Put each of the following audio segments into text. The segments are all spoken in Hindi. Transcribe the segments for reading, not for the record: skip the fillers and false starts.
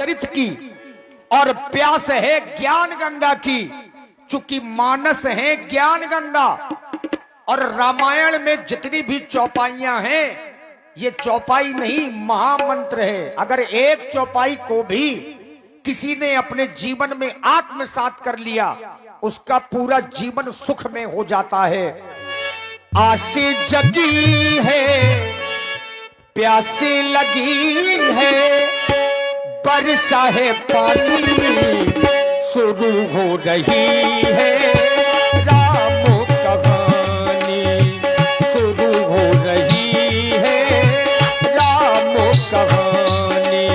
चरित की और प्यास है ज्ञान गंगा की, चूंकि मानस है ज्ञान गंगा। और रामायण में जितनी भी चौपाइयां हैं, ये चौपाई नहीं महामंत्र है। अगर एक चौपाई को भी किसी ने अपने जीवन में आत्मसात कर लिया, उसका पूरा जीवन सुख में हो जाता है। आसे जगी है, प्यासे लगी है, बरसा है पानी शुरू हो रही है, राम कहानी शुरू हो रही है, राम कहानी।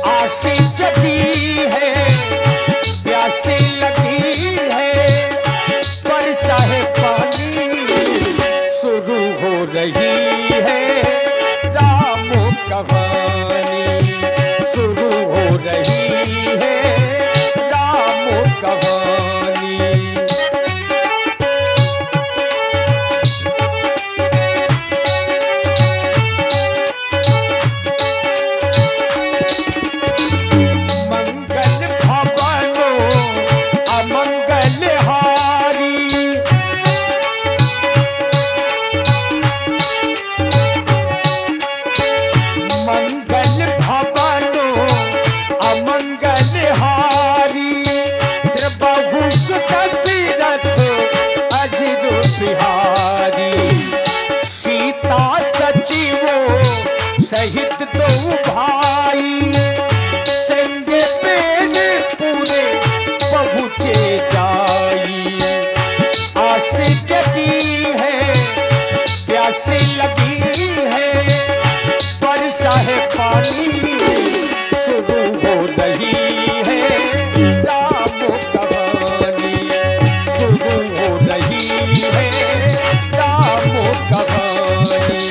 आसे जगी है, प्यासे लगी है, बरसा है पानी शुरू हो रही है, राम कहानी शुरू हो रही है, राम कहानी। मंगल भवनो अमंगल हारी, मंगल भवनो अमंगल हारी, त्रिबाहु सुत दशरथ अजिर बिहारी, सीता सचिवो सहित दो भाई, संगे पेन पूरे पहुँचे जाई। आसे जगी है, प्यासे लगी है, बरसा है पानी शुरू हो रही है, राम कहानी शुरू हो रही है, राम कहानी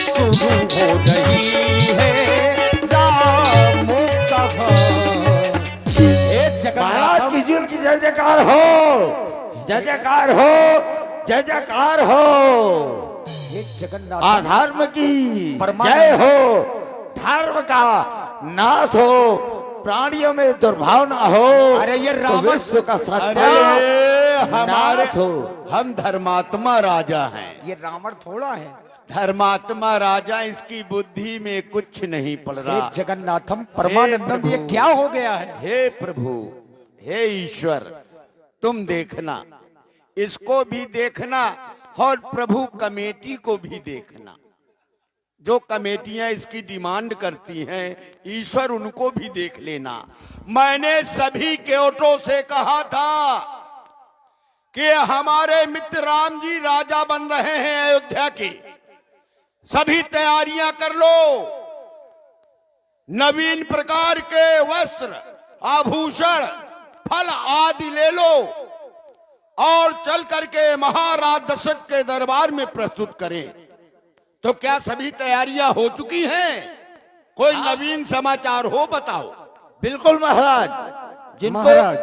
शुरू हो रही है, राम कहानी। महाराज की जुल की जय जयकार हो, जय जयकार हो, जय जयकार हो। जगन्नाथ अधर्म की परमानंद। जय हो, धर्म का नाश हो, प्राणियों में दुर्भावना हो। अरे ये तो रावण विश्व का अरे सत्य हमारे नाश हो। हम धर्मात्मा राजा हैं। ये रावण थोड़ा है। धर्मात्मा राजा, इसकी बुद्धि में कुछ नहीं पड़ हे रहा। जगन्नाथम परमानंदम, प्रभु। ये क्या हो गया है? हे प्रभु, हे ईश्वर, तुम देखना, इसको भी देखना और प्रभु कमेटी को भी देखना। जो कमेटियां इसकी डिमांड करती हैं, ईश्वर उनको भी देख लेना। मैंने सभी केवटों से कहा था कि हमारे मित्र राम जी राजा बन रहे हैं अयोध्या की, सभी तैयारियां कर लो, नवीन प्रकार के वस्त्र आभूषण फल आदि ले लो और चल करके महाराज दशरथ के दरबार में प्रस्तुत करें। तो क्या सभी तैयारियां हो चुकी हैं? कोई नवीन समाचार हो बताओ। बिल्कुल महाराज, जिनको महाराज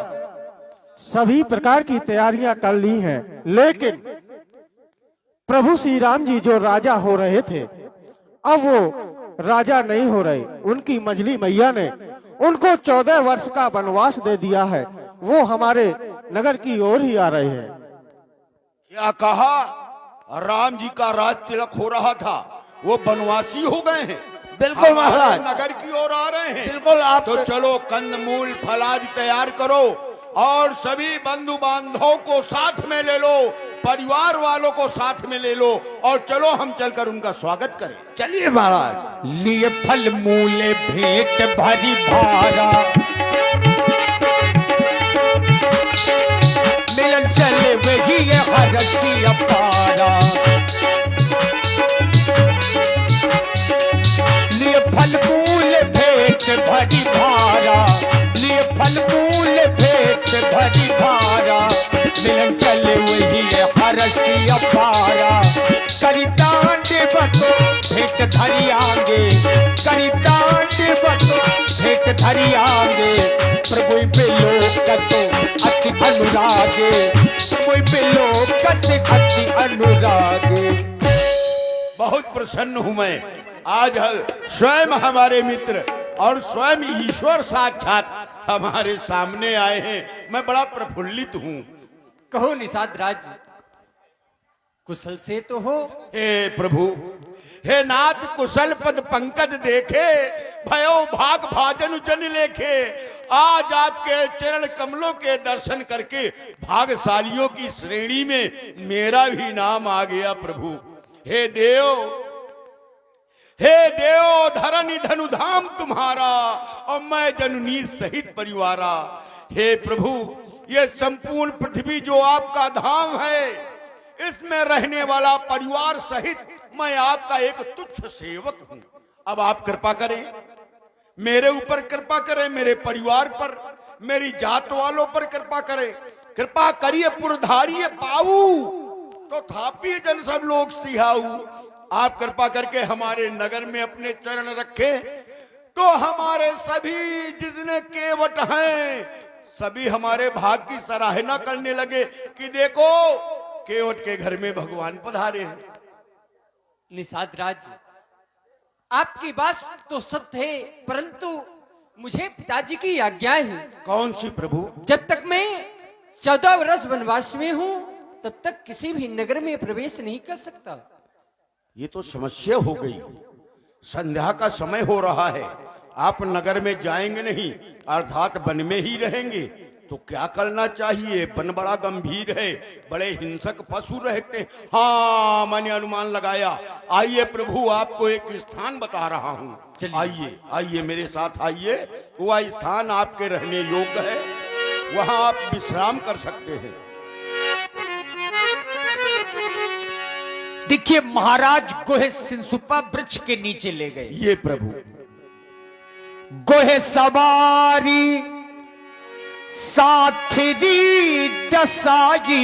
सभी प्रकार की तैयारियां कर ली हैं, लेकिन प्रभु श्री राम जी जो राजा हो रहे थे, अब वो राजा नहीं हो रहे। उनकी मंझली मैया ने उनको 14 वर्ष का वनवास दे दिया है। वो हमारे नगर की ओर ही आ रहे हैं। क्या कहा? राम जी का राज तिलक हो रहा था, वो बनवासी हो गए हैं। बिल्कुल हमारे महाराज, नगर की ओर आ रहे हैं। बिल्कुल आप तो चलो कंदमूल फलादि तैयार करो और सभी बंधु बांधवों को साथ में ले लो, परिवार वालों को साथ में ले लो और चलो हम चलकर उनका स्वागत करें। चलिए महाराज। लिए फल मूले भेंट भरी भारा, मिलन चले वही है हरसी अपारा। लिए फल मूले भेंट भरी भारा, लिए फल मूले भेंट भरी भारा, मिलन चले वही है हरसी अपारा। करितांड बतो भेंट धरी आगे, करितांड बतो भेंट धरी आगे, प्रभु पे लोक तो अति अनुराग लागे, कोई बिलोकत अति अनुरागे। बहुत प्रसन्न हूं मैं, आज स्वयं हमारे मित्र और स्वयं ईश्वर साक्षात हमारे सामने आए हैं। मैं बड़ा प्रफुल्लित हूं। कहो निषाद राज, कुशल से तो हो? हे प्रभु, हे नाथ, कुशल पद पंकज देखे, भयो भाग भाजन जन लेखे। आज आपके चरण कमलों के दर्शन करके भाग्यशालियों की श्रेणी में मेरा भी नाम आ गया प्रभु। हे देव, हे देव, धरनी धनुधाम तुम्हारा और मैं जननी सहित परिवारा। हे प्रभु, ये संपूर्ण पृथ्वी जो आपका धाम है, इसमें रहने वाला परिवार सहित मैं आपका एक तुच्छ सेवक हूं। अब आप कृपा करें, मेरे ऊपर कृपा करें, मेरे परिवार पर, मेरी जात वालों पर कृपा करें। कृपा करिए पुरधारिये पाऊ, तो थापी जन सब लोग सिहाऊ। आप कृपा करके हमारे नगर में अपने चरण रखे, तो हमारे सभी जितने केवट हैं, सभी हमारे भाग की सराहना करने लगे कि देखो, केवट के घर में भगवान पधारे हैं। निषाद राज, आपकी बात तो सत्य है, परंतु मुझे पिताजी की आज्ञा है। कौन सी प्रभु? जब तक मैं 14 वर्ष वनवास में हूँ, तब तक किसी भी नगर में प्रवेश नहीं कर सकता। ये तो समस्या हो गई। संध्या का समय हो रहा है, आप नगर में जाएंगे नहीं, अर्थात वन में ही रहेंगे। तो क्या करना चाहिए? वन बड़ा गंभीर है, बड़े हिंसक पशु रहते हैं। हाँ, मैंने अनुमान लगाया। आइए प्रभु, आपको एक स्थान बता रहा हूँ। आइए आइए, मेरे साथ आइए। वह स्थान आपके रहने योग्य है, वहां आप विश्राम कर सकते हैं। देखिए, महाराज गोहे सिंसुपा वृक्ष के नीचे ले गए। ये प्रभु, गोहे सवारी साथरी दसाई,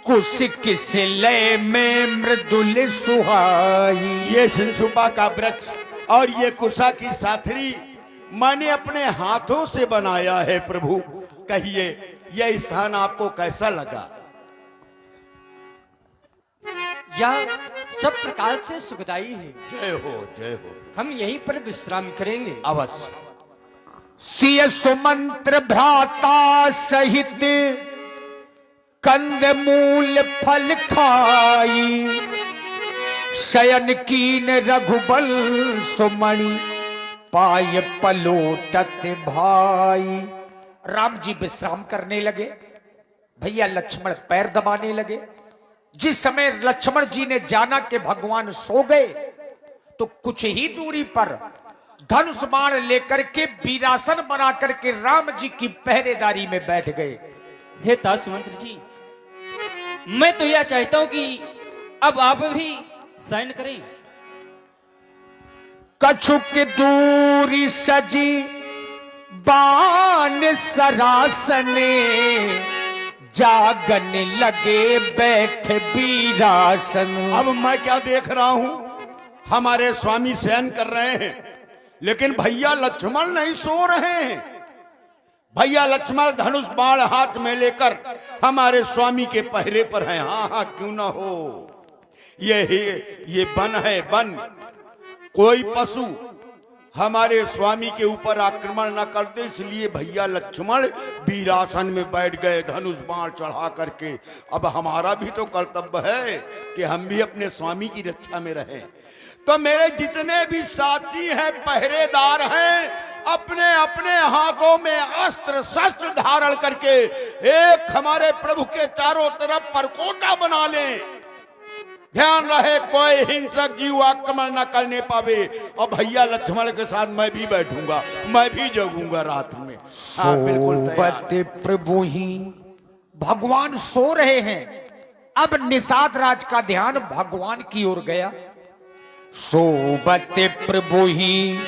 कुश किस लय में मृदुल सुहाई। ये सिंसुपा का वृक्ष और ये कुशा की साथरी मैंने अपने हाथों से बनाया है प्रभु। कहिए, यह स्थान आपको कैसा लगा? यह सब प्रकार से सुखदायी है। जय हो, जय हो। हम यहीं पर विश्राम करेंगे। अवश्य। सिय सुमंत्र भ्राता सहित कंद मूल फल खाई, शयन कीन रघुबल सुमणि पाय पलोटत भाई। राम जी विश्राम करने लगे, भैया लक्ष्मण पैर दबाने लगे। जिस समय लक्ष्मण जी ने जाना कि भगवान सो गए, तो कुछ ही दूरी पर धनुष बाण लेकर के वीरासन बना करके राम जी की पहरेदारी में बैठ गए। हे तासुमंत्र जी, मैं तो यह चाहता हूं कि अब आप भी शयन करें। कछुक दूरी सजी बाण सरासने, जागन लगे बैठ वीरासन। अब मैं क्या देख रहा हूं, हमारे स्वामी शयन कर रहे हैं, लेकिन भैया लक्ष्मण नहीं सो रहे हैं। भैया लक्ष्मण धनुष बाण हाथ में लेकर हमारे स्वामी के पहरे पर हैं। हाँ हाँ, क्यों ना हो। ये वन है, वन। कोई पशु हमारे स्वामी के ऊपर आक्रमण न कर दे, इसलिए भैया लक्ष्मण वीरासन में बैठ गए धनुष बाण चढ़ा करके। अब हमारा भी तो कर्तव्य है कि हम भी अपने स्वामी की रक्षा में रहें। तो मेरे जितने भी साथी हैं, पहरेदार हैं, अपने अपने हाथों में अस्त्र शस्त्र धारण करके एक हमारे प्रभु के चारों तरफ परकोटा बना लें। ध्यान रहे, कोई हिंसक जीव आक्रमण न करने पावे। और भैया लक्ष्मण के साथ मैं भी बैठूंगा, मैं भी जगूंगा रात में। हाँ, बिल्कुल तैयार। प्रभु ही भगवान सो रहे हैं। अब निषाद राज का ध्यान भगवान की ओर गया। सोबत प्रभु ही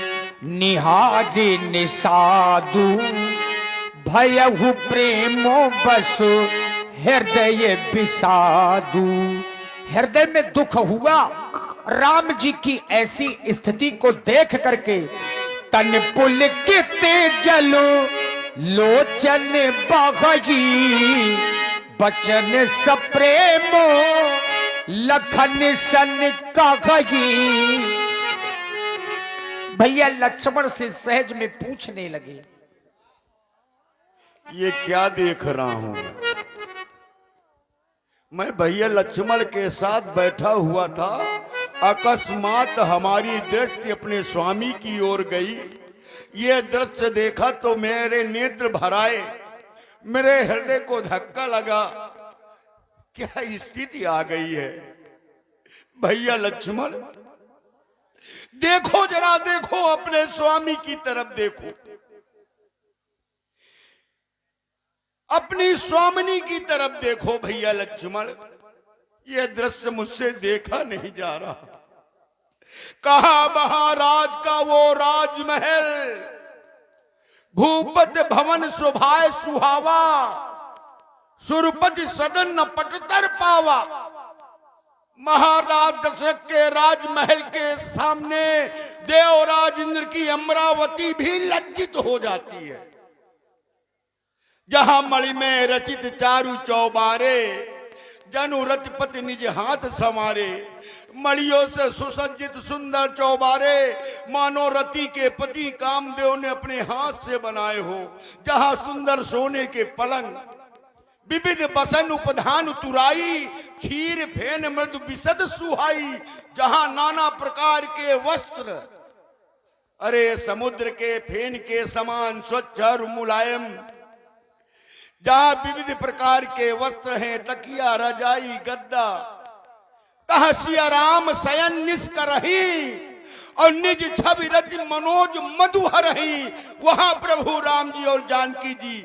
निहारे निषादु, भयहु प्रेमो बसु हृदय विषादु। हृदय में दुख हुआ राम जी की ऐसी स्थिति को देख करके। तन पुलकित जलो लोचन बहगी बचन सप्रेमो लखन सन कहगी। भैया लक्ष्मण से सहज में पूछने लगे, ये क्या देख रहा हूं मैं? भैया लक्ष्मण के साथ बैठा हुआ था, अकस्मात हमारी दृष्टि अपने स्वामी की ओर गई। ये दृश्य देखा तो मेरे नेत्र भराए, मेरे हृदय को धक्का लगा। क्या स्थिति आ गई है? भैया लक्ष्मण देखो, जरा देखो, अपने स्वामी की तरफ देखो, अपनी स्वामिनी की तरफ देखो। भैया लक्ष्मण, यह दृश्य मुझसे देखा नहीं जा रहा। कहा महाराज का वो राजमहल, भूपत भवन शोभाए सुहावा, सुरपति सदन न पटतर पावा। महाराज दशरथ के राजमहल के सामने देवराज इंद्र की अमरावती भी लज्जित हो जाती है। जहां मणि में रचित चारु चौबारे, जनु रतिपति निज हाथ समारे। मणियों से सुसज्जित सुंदर चौबारे, मानो रति के पति कामदेव ने अपने हाथ से बनाए हो। जहां सुंदर सोने के पलंग, विविध बसन उपधान तुराई, खीर फेन मृदु विशद सुहाई। जहां नाना प्रकार के वस्त्र, अरे समुद्र के फेन के समान स्वच्छ और मुलायम। जहां विविध प्रकार के वस्त्र हैं, तकिया रजाई गद्दा। कहा सिया राम शयन निष्करही, और निज छवि रति मनोज मधुहरही। वहां प्रभु राम जी और जानकी जी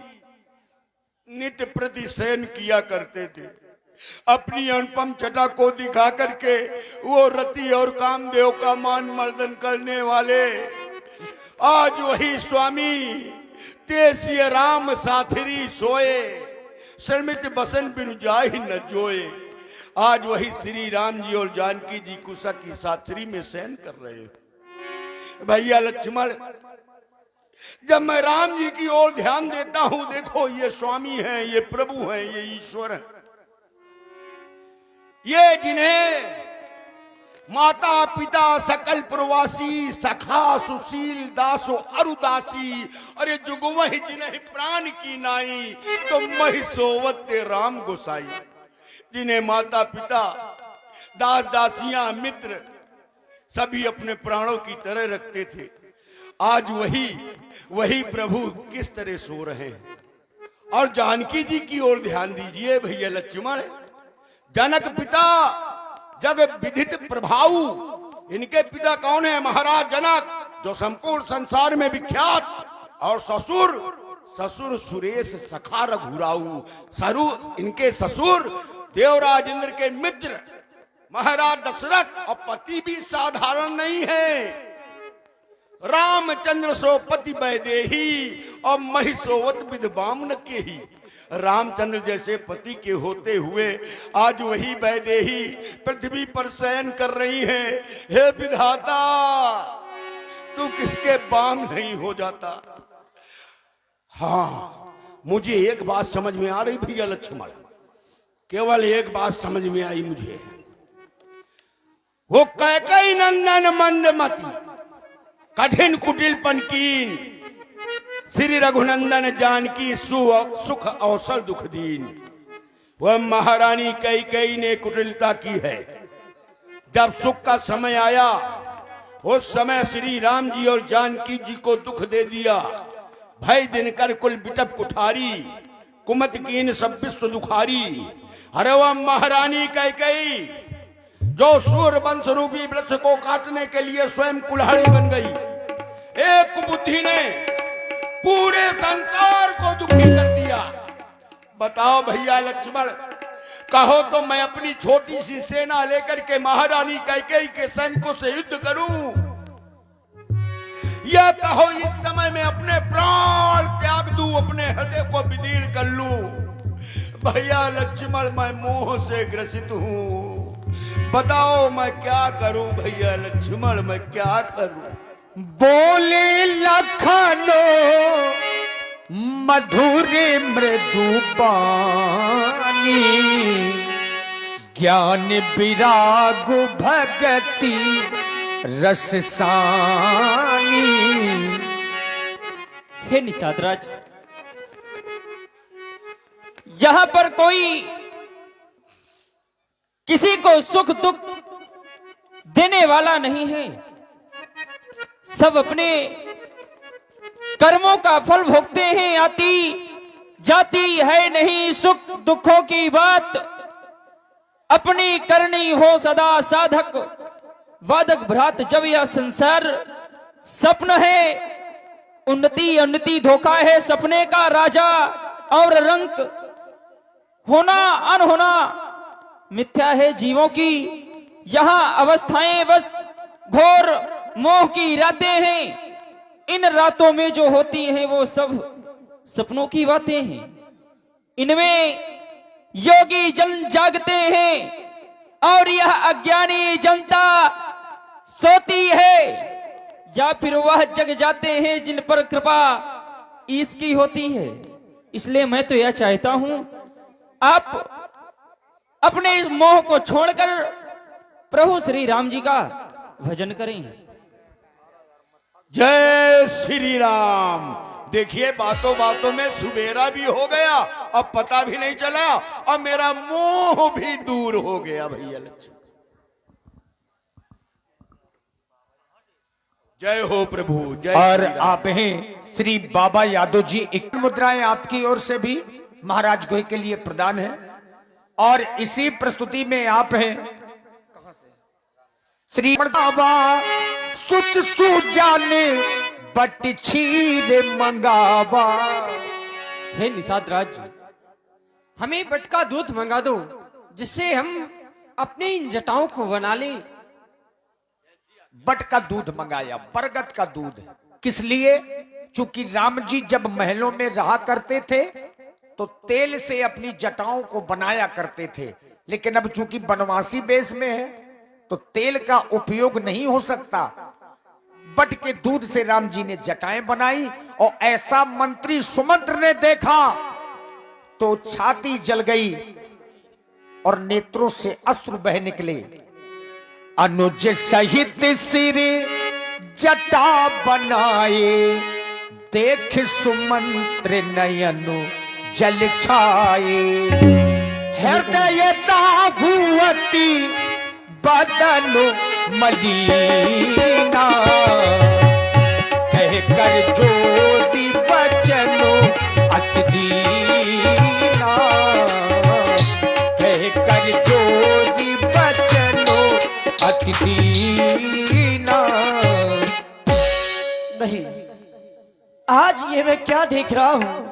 नित्य प्रति शयन किया करते थे। अपनी अनुपम छटा को दिखा करके वो रति और कामदेव का मान मर्दन करने वाले आज वही स्वामी तेसिय राम साथरी सोए, श्रमित बसन बिनु जाहि न जोए। आज वही श्री राम जी और जानकी जी कुशा की साथरी में शयन कर रहे हैं। भैया लक्ष्मण, जब मैं राम जी की ओर ध्यान देता हूं, देखो ये स्वामी हैं, ये प्रभु हैं, ये ईश्वर हैं, ये जिन्हें माता पिता सकल प्रवासी, सखा सुशील दासो अरुदासी। अरे जुगवहि जिन्हें प्राण की नाई, तो महि सोवत राम गोसाई। जिन्हें माता पिता दास दासियां मित्र सभी अपने प्राणों की तरह रखते थे, आज वही प्रभु किस तरह सो रहे हैं। और जानकी जी की ओर ध्यान दीजिए भैया लक्ष्मण। जनक पिता जग विदित प्रभाऊ, इनके पिता कौन है? महाराज जनक, जो संपूर्ण संसार में विख्यात। और ससुर सुरेश सखा रघुराऊ। इनके ससुर देवराज इंद्र के मित्र महाराज दशरथ, और पति भी साधारण नहीं है। रामचंद्र सो पति वैदेही, और महिषोवत विधवाम न के ही। रामचंद्र जैसे पति के होते हुए आज वही वैदेही पृथ्वी पर शयन कर रही है। हे विधाता, तू किसके बाम नहीं हो जाता? हाँ, मुझे एक बात समझ में आ रही भैया लक्ष्मण, केवल एक बात समझ में आई मुझे। वो कैकेयी नंदन मंदमती, कठिन कुटिल पनकीन, श्री रघुनंदन जानकी सुख अवसर दुख दीन। वह महारानी कैकेयी ने कुटिलता की है। जब सुख का समय आया, उस समय श्री राम जी और जानकी जी को दुख दे दिया। भय दिनकर कुल बिटप कुठारी, कुमत कीन सब विश्व दुखारी। अरे वह महारानी कैकेयी जो सूर्य वंश रूपी वृक्ष को काटने के लिए स्वयं कुल्हाड़ी बन गई। एक बुद्धि ने पूरे संसार को दुखी कर दिया। बताओ भैया लक्ष्मण, कहो तो मैं अपनी छोटी सी सेना लेकर के महारानी कैकेयी के सैनिकों से युद्ध करूं, या कहो इस समय में अपने प्राण त्याग दूं, अपने हृदय को विदीर्ण कर लूं। भैया लक्ष्मण, मैं मोह से ग्रसित हूं। बताओ मैं क्या करूं भैया लक्ष्मण, मैं क्या करूं? बोले लखनो मधुर मृदु बानी, ज्ञान विराग भगति रस सानी। हे निषाद राज, यहां पर कोई किसी को सुख दुख देने वाला नहीं है। सब अपने कर्मों का फल भोगते हैं। आती जाती है नहीं सुख दुखों की बात, अपनी करनी हो सदा साधक वादक भ्रात। जब यह संसार स्वप्न है, उन्नति उन्नति धोखा है। सपने का राजा और रंक, होना अनहोना मिथ्या है जीवों की। यहां अवस्थाएं बस घोर मोह की रातें हैं। इन रातों में जो होती हैं वो सब सपनों की बातें हैं। इनमें योगी जन जागते हैं और यह अज्ञानी जनता सोती है, या फिर वह जग जाते हैं जिन पर कृपा इसकी होती है। इसलिए मैं तो यह चाहता हूं आप अपने इस मोह को छोड़कर प्रभु श्री राम जी का भजन करें। जय श्री राम। देखिए बातों बातों में सुबेरा भी हो गया, अब पता भी नहीं चला, अब मेरा मोह भी दूर हो गया भैया लक्ष्मण। जय हो प्रभु जय। और श्री राम। आप हैं श्री बाबा यादव जी। एक मुद्राएं आपकी ओर से भी महाराज गोहे के लिए प्रदान है। और इसी प्रस्तुति में आप हैं श्री बाबा सुच सुजाने बट छीर मंगावा। हे निषाद राज, हमें बट का दूध मंगा दो, जिससे हम अपनी इन जटाओं को बना लें। बट का दूध मंगाया, बरगद का दूध। किस लिए? चूंकि राम जी जब महलों में रहा करते थे तो तेल से अपनी जटाओं को बनाया करते थे, लेकिन अब चूंकि बनवासी बेस में है तो तेल का उपयोग नहीं हो सकता। बट के दूध से राम जी ने जटाएं बनाई, और ऐसा मंत्री सुमंत्र ने देखा तो छाती जल गई और नेत्रों से अश्रु बह निकले। अनुज सहित सिर जटा बनाए, देख सुमंत्र नयनु जल छाए। हृदय दाघुवती बदन मलीना, कह कर जोड़ी बचनो अति दीना, कह कर जोड़ी बचनो अति दीना। नहीं, आज ये मैं क्या देख रहा हूं?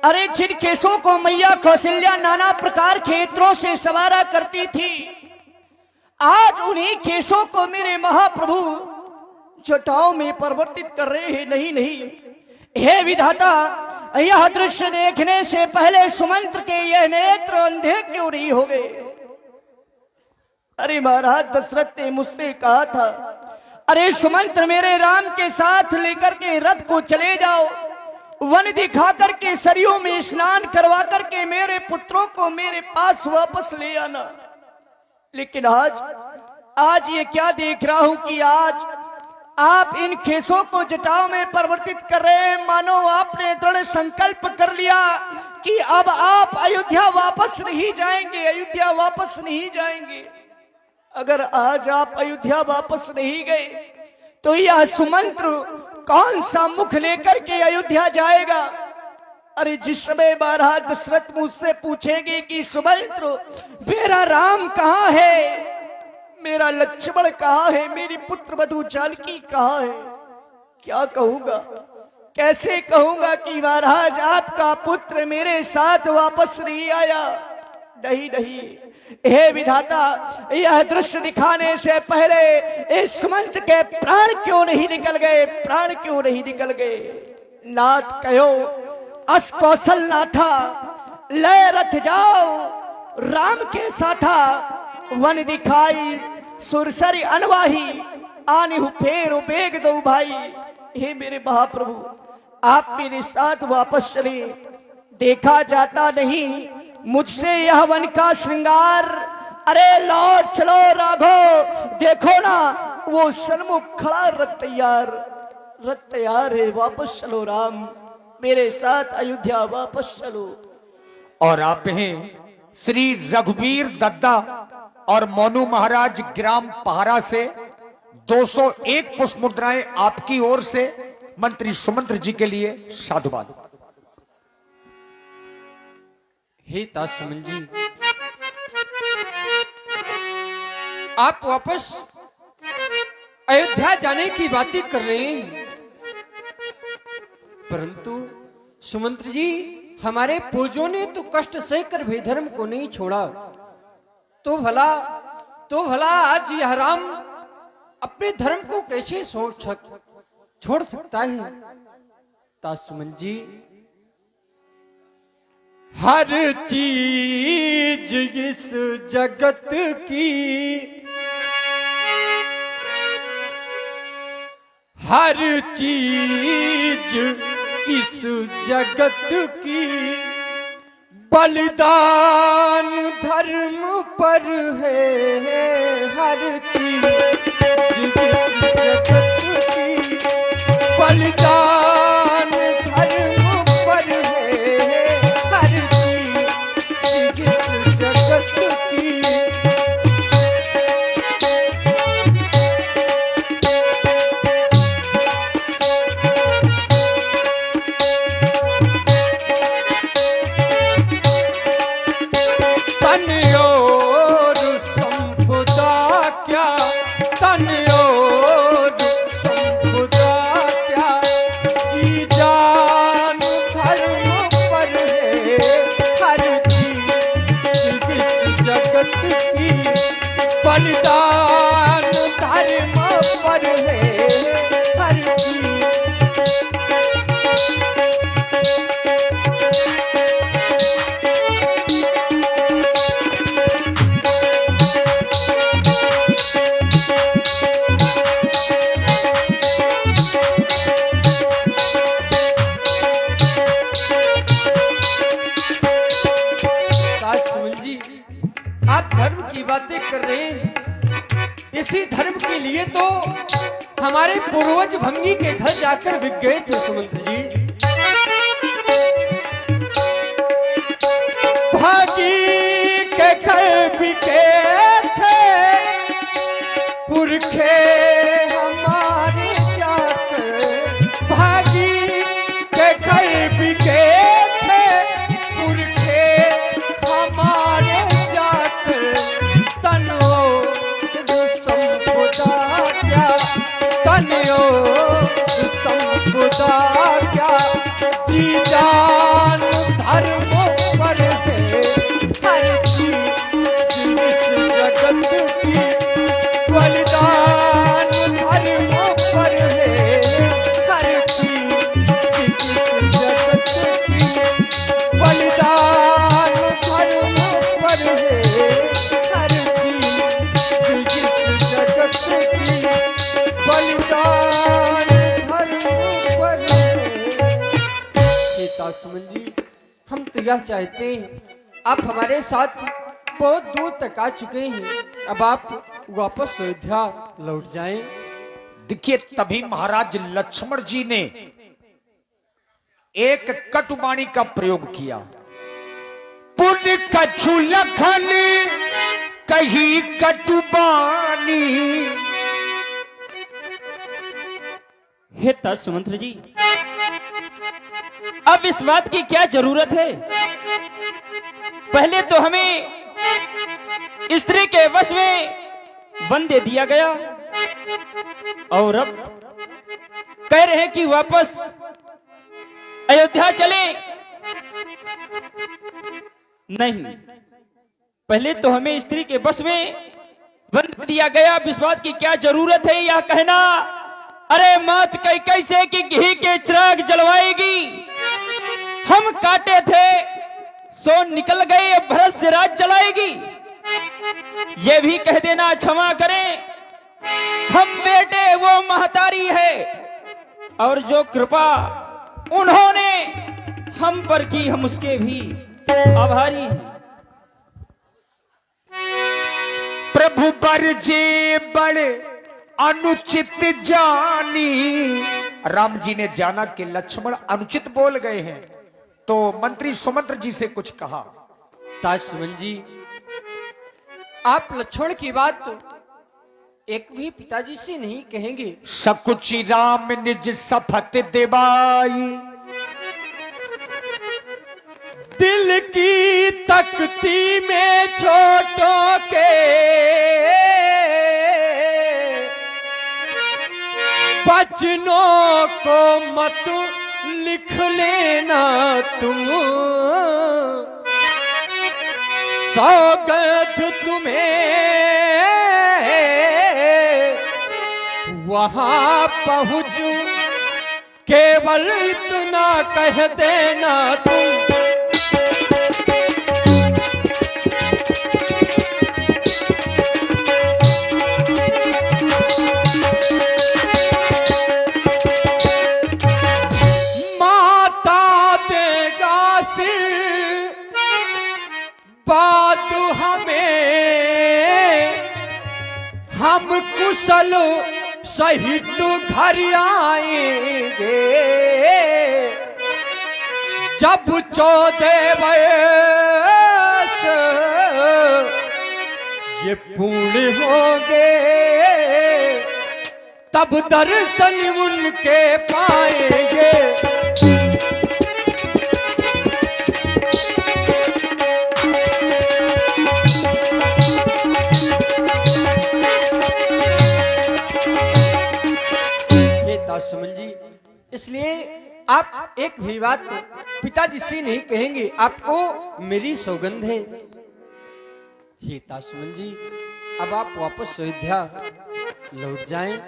अरे जिन केसों को मैया कौशल्या नाना प्रकार के इत्रों से सवारा करती थी, आज उन्हीं केसों को मेरे महाप्रभु जटाओं में परिवर्तित कर रहे हैं। नहीं नहीं, हे विधाता, यह दृश्य देखने से पहले सुमंत्र के यह नेत्र अंधे क्यों नहीं हो गए? अरे महाराज दशरथ ने मुझसे कहा था, अरे सुमंत्र मेरे राम के साथ लेकर के रथ को चले जाओ, वन दिखा करके सरयू में स्नान करवा करके मेरे पुत्रों को मेरे पास वापस ले आना। लेकिन आज ये क्या देख रहा हूं कि आज आप इन केसों को जटाओं में परिवर्तित कर रहे हैं, मानो आपने दृढ़ संकल्प कर लिया कि अब आप अयोध्या वापस नहीं जाएंगे, अयोध्या वापस नहीं जाएंगे। अगर आज आप अयोध्या वापस नहीं गए तो यह सुमंत्र कौन सा मुख लेकर के अयोध्या जाएगा? अरे जिस समय महाराज दशरथ मुझसे पूछेंगे कि सुमंत्र मेरा राम कहाँ है, मेरा लक्ष्मण कहाँ है, मेरी पुत्र वधू जानकी कहाँ है, क्या कहूंगा? कैसे कहूंगा कि महाराज आपका पुत्र मेरे साथ वापस नहीं आया? नहीं नहीं, हे विधाता, यह दृश्य दिखाने से पहले इस सुमंत के प्राण क्यों नहीं निकल गए, प्राण क्यों नहीं निकल गए? नाथ कहो अस कौशल नाथा, लय रथ जाओ राम के साथा, वन दिखाई सुरसरी अनवाही, आने हु फेर बेग दो भाई। हे मेरे महाप्रभु, आप मेरे साथ वापस चले। देखा जाता नहीं मुझसे यह वन का श्रृंगार। अरे लौट चलो राघव, देखो ना वो सन्मुख खड़ा रथ तैयार है। वापस चलो राम, मेरे साथ अयोध्या वापस चलो। और आप हैं श्री रघुवीर दद्दा और मोनू महाराज ग्राम पहाड़ा से 201 पुष्प मुद्राएं आपकी ओर से मंत्री सुमंत्र जी के लिए साधुवाद। हे तासुमन जी, आप वापस अयोध्या जाने की बातें कर रहे हैं, परंतु सुमंत्र जी हमारे पूर्वजों ने तो कष्ट सहकर भी धर्म को नहीं छोड़ा, तो भला आज यह राम अपने धर्म को कैसे छोड़ सकता है। तासुमन जी, हर चीज इस जगत की, हर चीज इस जगत की बलिदान धर्म पर है। हर चीज इस जगत की बलिदान धर्म पर है। हर चीज इस जगत की बलिदान धर्म पर है। हर चीज जी, आप धर्म की बातें कर रहे हैं, इसी धर्म के लिए तो हमारे पूर्वज भंगी के घर जाकर बिक गए थे सुमंत्र जी। भागी के घर बिके थे पुरखे हमारे जाकर, भागी के घर बिके थे पुरखे हमारे जाकर। तनो संपुदा क्या, तनो संपुदा क्या, जी जान धर्म पर है। हर चीज इस जगत की बलिदान धर्म पर है। हर चीज इस जगत की बलिदान धर्म पर है। हर चीज इस जगत की बलिदान धर्म पर है। हे तासुमन जी, हम तो यह चाहते हैं, आप हमारे साथ बहुत दूर तक आ चुके हैं, अब आप वापस अयोध्या लौट जाएं। देखिए, तभी महाराज लक्ष्मण जी ने एक कटुबाणी का प्रयोग किया। पुण्य कछु लखन कही कटुबानी। हे तासुमंत्र जी, अब इस बात की क्या जरूरत है? पहले तो हमें स्त्री के वश में वन दे दिया गया और अब कह रहे हैं कि वापस अयोध्या चले। नहीं, पहले तो हमें स्त्री के वश में वन दे दिया गया, अब इस बात की क्या जरूरत है यह कहना? अरे मात कई से कि घी के चिराग जलवाएगी, हम काटे थे सो निकल गए, अब भरत से राज चलाएगी। ये भी कह देना क्षमा करें, हम बेटे वो महतारी है, और जो कृपा उन्होंने हम पर की, हम उसके भी आभारी हैं। प्रभु बरजे बड़े अनुचित जानी। राम जी ने जाना कि लक्ष्मण अनुचित बोल गए हैं, तो मंत्री सुमंत्र जी से कुछ कहा। ताशमन जी, आप लक्ष्मण की बात एक भी पिताजी से नहीं कहेंगे। सकुचि राम निज सफत देवाई। दिल की तख्ती में छोटों के बचनों को मत लिख लेना तुम, सौगंध तुम्हें वहां पहुंचूं, केवल इतना कह देना तुम। बात हमें हम कुशल सहित घर आएंगे, जब 14 वर्ष ये पूर्ण होंगे, तब दर्शन उनके पाएंगे। सुमन जी, इसलिए आप एक भी बात पिताजी से नहीं कहेंगे, आपको मेरी सौगंध है। हे तासुमन जी, अब आप वापस अयोध्या लौट जाएं।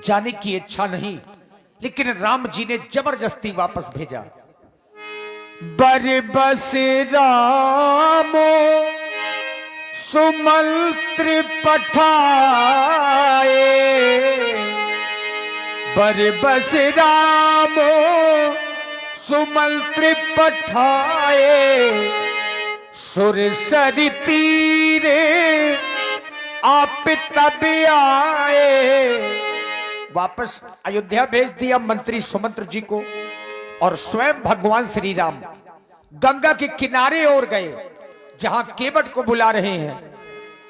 जाने की इच्छा नहीं, लेकिन राम जी ने जबरदस्ती वापस भेजा। बरबस रामो सुमंत्र पठाए, बरबस रामो सुमंत्र पठाए, सुरसरी तीरे आप तब आए। वापस अयोध्या भेज दिया मंत्री सुमंत्र जी को, और स्वयं भगवान श्री राम गंगा के किनारे ओर गए, जहां केवट को बुला रहे हैं।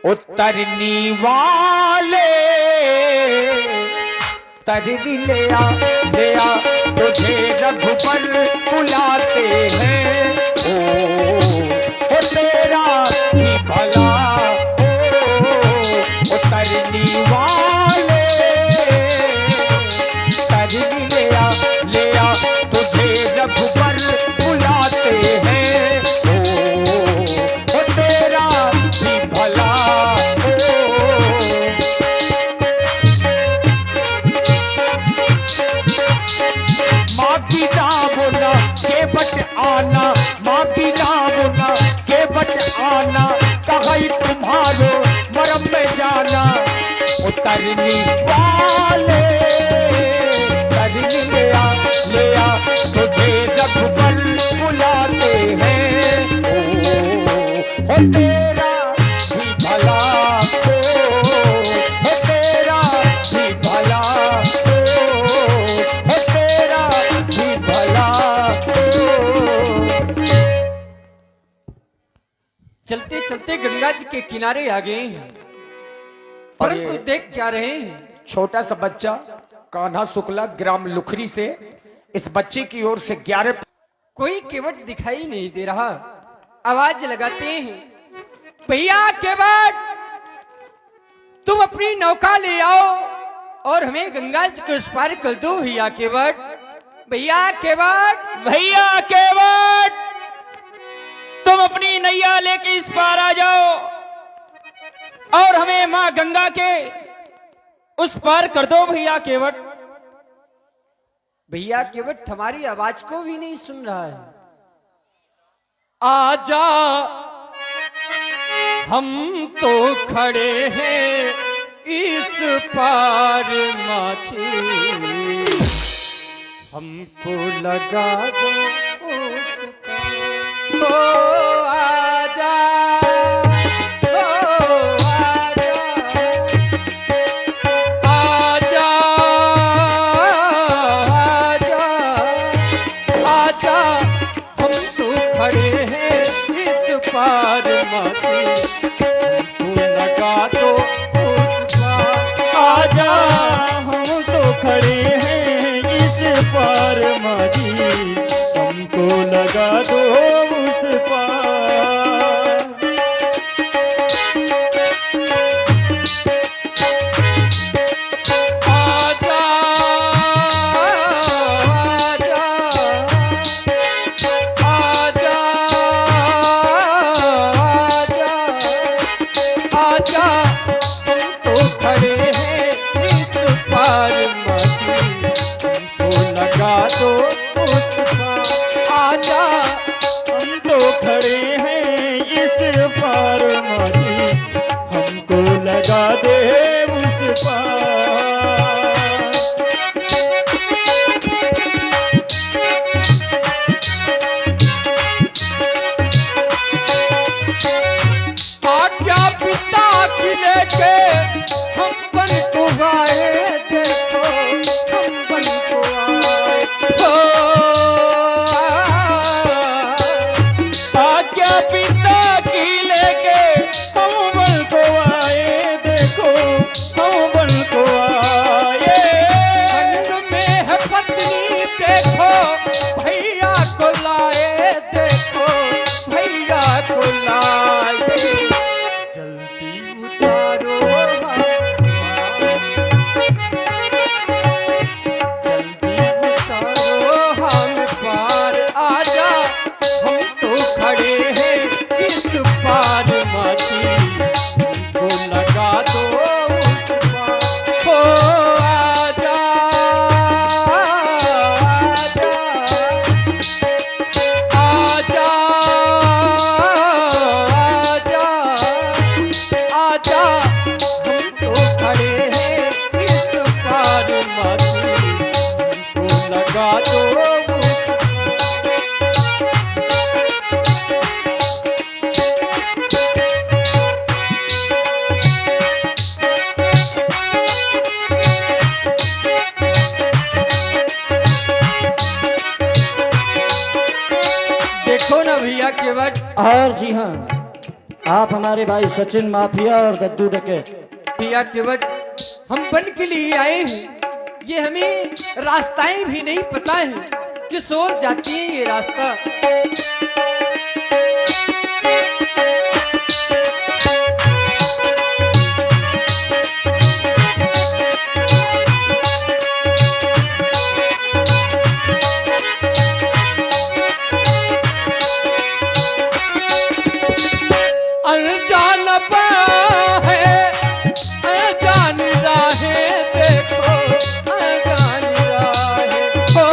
उतरनी वाले तरनी ले आ तुझे रघुबर बुलाते हैं। ओ तेरा ही भला ओ तरनी वाले तरनी ले आ तुझे रघुबर बुलाते हैं। ओ तेरा ही भला माँ की बोला केवट आना, माँ की बोला केवट आना, कहा तुम्हारो मरम में जाना। उतरनी वाले तरनी ले आ तुझे रघुबर बुलाते हैं। ओ तेरा ही भला ओ तेरा ही भला ओ तेरा ही भला। चलते चलते गंगा जी के किनारे आ गए हैं, परंतु देख क्या रहे हैं। छोटा सा बच्चा कान्हा शुक्ला ग्राम लुखरी से इस बच्चे की ओर से 11 कोई केवट दिखाई नहीं दे रहा। आवाज लगाते हैं, भैया केवट, तुम अपनी नौका ले आओ और हमें गंगा जी को इस पार कर दो। भैया केवट, भैया केवट, भैया केवट, तुम अपनी नैया लेके इस पार आ जाओ और हमें मां गंगा के उस पार कर दो। भैया केवट, भैया केवट हमारी आवाज को भी नहीं सुन रहा है। आजा, हम तो खड़े हैं इस पार माछी हमको लगा दो उस पार। ओ आजा, ओ आजा, आजा, आजा, आजा, हम तो खड़े हैं इस पार माछी हमको लगा दो उस पार। आजा हम तो खड़े हैं इस पार माझी हमको लगा दो उस पार। आजा, आजा, आजा, आजा, आजा, हम तो खड़े हैं इस पार माछी हमको लगा दो उस पार। आजा, हम तो खड़े हैं इस पार माझी हमको लगा दे उस पार। आज्ञा पिता की लेके हम बन को आए, देखो हम बन को आए। हो, आज्ञा पिता की लेके हम बल को आए, देखो हम बल को आए। संग में है पत्नी, देखो भैया को लाए, देखो भैया को लाए। जल्दी उतारो जल्दी उतारो हम पार। आजा हम तो खड़े हैं इस पार माछी हमको लगा दो उस पार। हो आजा, आजा, आजा, आजा, आजा, हम तो खड़े हैं इस पार माछी हमको लगा दो उस पार। देखो ना भैया केवट, और जी हाँ, आप हमारे भाई सचिन माफिया और गद्दू डकैत। भैया केवट, हम बन के लिए आए हैं। ये हमें रास्ताएं भी नहीं पता है कि सोच जाती है ये रास्ता। अनजान है, अनजान राहें, देखो अनजान राहें। हो,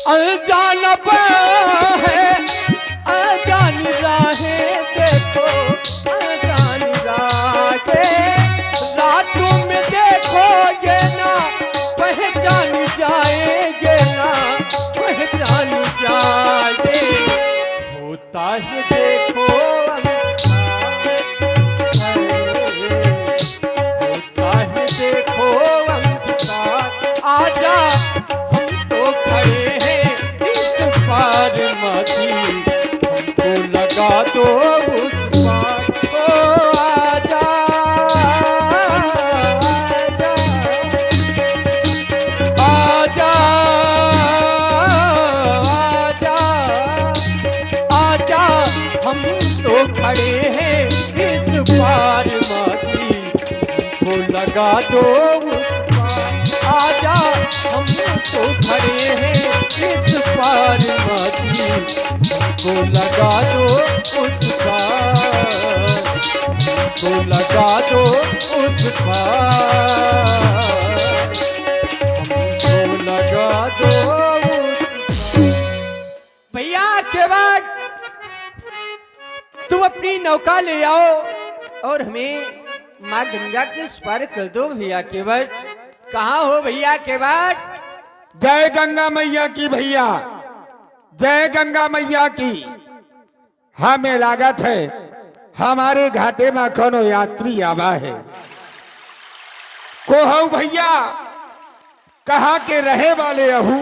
अनजान है, अनजान राहें, देखो अनजान राहें। रातों में देखो ये ना पहचान जाएंगे, ना पहचान जाए। होता है देखो होता है देखो अंधकार। आजा हम तो खड़े हैं इस पार माछी हमको लगा दो उस पार। ओ आजा, आजा, आजा, आजा, हम तो खड़े हैं इस पार माछी हमको लगा दो उस पार। आजा हम तो खड़े हैं इस पार माछी हमको लगा दो उस पार। हमको लगा दो उस पार, हमको लगा दो अपनी नौका ले आओ और हमें माँ गंगा के इस पार कर दो भैया केवट। कहाँ हो भैया केवट? जय गंगा मैया की भैया, जय गंगा मैया की। हमें लागत है हमारे घाटे में कोनो यात्री आवा है। को भैया कहाँ के रहे वाले अहू?